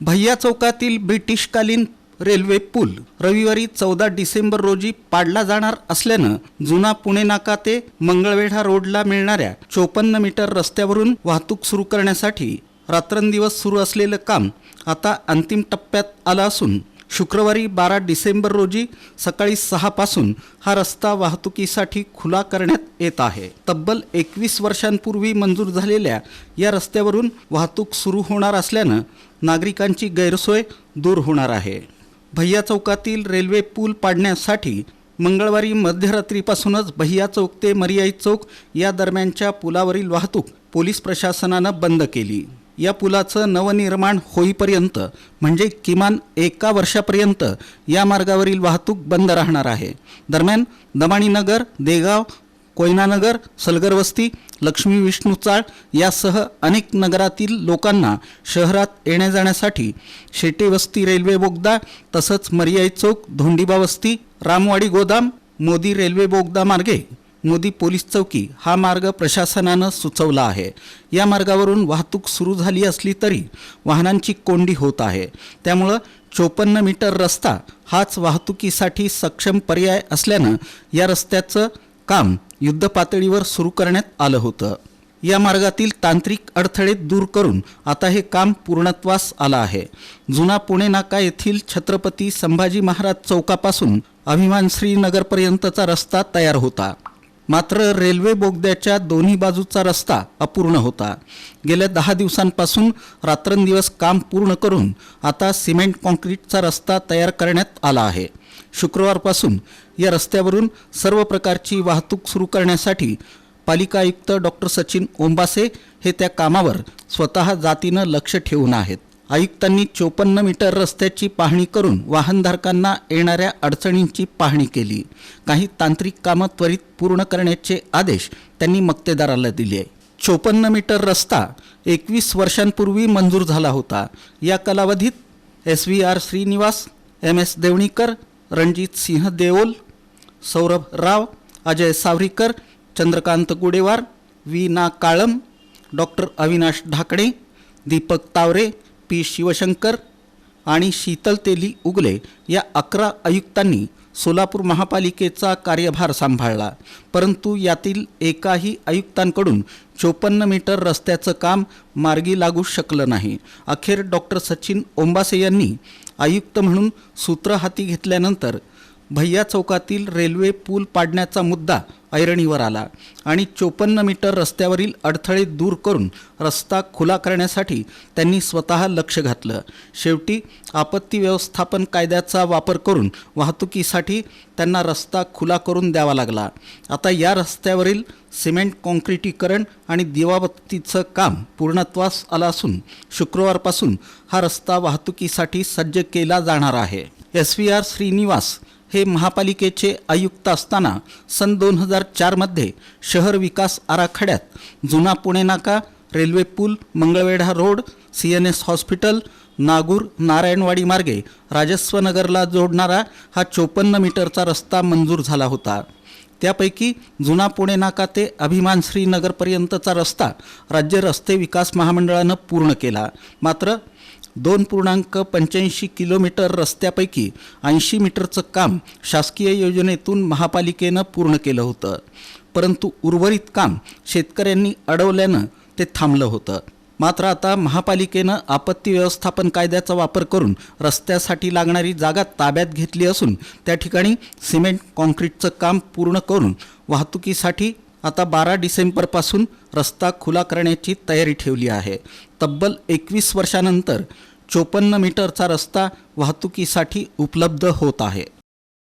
भैया चौकातील ब्रिटिशकालीन रेल्वे पूल रविवारी 14 डिसेंबर रोजी पाडला जाणार असल्यानं जुना पुणे नाका ते मंगळवेढा रोडला मिळणाऱ्या 54 मीटर रस्त्यावरून वाहतूक सुरू करण्यासाठी रात्रंदिवस सुरू असलेलं काम आता अंतिम टप्प्यात आलं असून शुक्रवारी 12 डिसेंबर रोजी सकाळी 6 पासून हा रस्ता वाहतुकीसाठी खुला करण्यात येत आहे। तब्बल 21 वर्षांपूर्वी मंजूर झालेल्या या रस्त्यावरून वाहतूक सुरू होणार असल्यानं नागरिकांची गैरसोय दूर होणार आहे। भैया चौकातील रेल्वे पूल पाडण्यासाठी मंगळवारी मध्यरात्रीपासूनच भैया चौक ते मरियाई चौक या दरम्यानच्या पुलावरील वाहतूक पोलीस प्रशासनानं बंद केली। या पुलाचं नवनिर्माण होईपर्यंत म्हणजे किमान 1 वर्षापर्यंत या मार्गावरील वाहतूक बंद राहणार आहे। दरम्यान दमाणीनगर, देगाव, कोयनानगर, सलगरवस्ती, लक्ष्मी विष्णू चाळ यासह अनेक नगरातील लोकांना शहरात येण्या जाण्यासाठी शेटेवस्ती रेल्वे बोगदा तसंच मरियाई चौक, धोंडीबा वस्ती, रामवाडी गोदाम, मोदी रेल्वे बोगदा मार्गे मोदी पोलीस चौकी हा मार्ग प्रशासनानं सुचवला आहे। या मार्गावरून वाहतूक सुरू झाली असली तरी वाहनांची कोंडी होत आहे। त्यामुळं 54 मीटर रस्ता हाच वाहतुकीसाठी सक्षम पर्याय असल्यानं या रस्त्याचं काम युद्धपातळीवर सुरू करण्यात आलं होतं। या मार्गातील तांत्रिक अडथळे दूर करून आता हे काम पूर्णत्वास आलं आहे। जुना पुणे नाका येथील छत्रपती संभाजी महाराज चौकापासून अभिमानश्री नगरपर्यंतचा रस्ता तयार होता, मात्र रेल्वे बोगद्याच्या दोन्ही बाजूचा रस्ता अपूर्ण होता। गेल्या 10 दिवसांपासून रात्रंदिवस काम पूर्ण करून आता सिमेंट कॉन्क्रीटचा रस्ता तयार करण्यात आला आहे। शुक्रवारपासून या रस्त्यावरून सर्व प्रकारची वाहतूक सुरू करण्यासाठी पालिका आयुक्त डॉक्टर सचिन ओंबासे हे त्या कामावर स्वतः जातीनं लक्ष ठेवून आहेत। आयुक्तांनी 54 मीटर रस्त्याची पाहणी करून वाहनधारकांना येणाऱ्या अडचणींची पाहणी केली। काही तांत्रिक कामं त्वरित पूर्ण करण्याचे आदेश त्यांनी मक्तेदाराला दिले। 54 मीटर रस्ता 21 वर्षांपूर्वी मंजूर झाला होता। या कालावधीत SVR Shrinivas, MS देवणीकर, Ranjit Singh Deol, Saurabh Rao, Ajay सावरीकर, Chandrakant Gudewar, Veena काळम, doctor Avinash Dhakane, Deepak Taware, P Shivshankar आणि शीतल तेली उगले या 11 आयुक्तांनी सोलापूर महापालिकेचा कार्यभार सांभाळला, परंतु यातील एकाही आयुक्तांकडून 54 मीटर रस्त्याचं काम मार्गी लागू शकलं नाही। अखेर डॉक्टर सचिन ओंबासे यांनी आयुक्त म्हणून सूत्र हाती घेतल्यानंतर भैया चौकातील रेल्वे पूल पाडण्याचा मुद्दा ऐरणीवर आला आणि 54 मीटर रस्त्यावरील अडथळे दूर करून रस्ता खुला करण्यासाठी त्यांनी स्वतः लक्ष घातलं। शेवटी आपत्ती व्यवस्थापन कायद्याचा वापर करून वाहतुकीसाठी त्यांना रस्ता खुला करून द्यावा लागला। आता या रस्त्यावरील सिमेंट कॉन्क्रीटीकरण आणि दिवाबत्तीचं काम पूर्णत्वास आलं असून शुक्रवारपासून हा रस्ता वाहतुकीसाठी सज्ज केला जाणार आहे। SVR श्रीनिवास हे महापालिकेचे आयुक्त असताना सन 2004 मध्ये शहर विकास आराखड्यात जुना पुणे नाका, रेल्वे पूल, Mangalvedha road, CNS hospital, नागूर, Narayanwadi मार्गे राजस्व नगरला जोडणारा हा 54 मीटरचा रस्ता मंजूर झाला होता। त्यापैकी जुना पुणे नाका ते अभिमानश्री नगरपर्यंतचा रस्ता राज्य रस्ते विकास महामंडळानं पूर्ण केला। मात्र 2.85 किलोमीटर रस्त्यापैकी 80 मीटरचं काम शासकीय योजनेतून महापालिकेनं पूर्ण केलं होतं, परंतु उर्वरित काम शेतकऱ्यांनी अडवल्यानं ते थांबलं होतं। मात्र आता महापालिकेनं आपत्ती व्यवस्थापन कायद्याचा वापर करून रस्त्यासाठी लागणारी जागा ताब्यात घेतली असून त्या ठिकाणी सिमेंट कॉन्क्रीटचं काम पूर्ण करून वाहतुकीसाठी आता 12 डिसेंबरपासून रस्ता खुला करण्याची तयारी ठेवली आहे। तब्बल 21 वर्षानंतर 54 मीटरचा रस्ता वाहतुकीसाठी उपलब्ध होत आहे।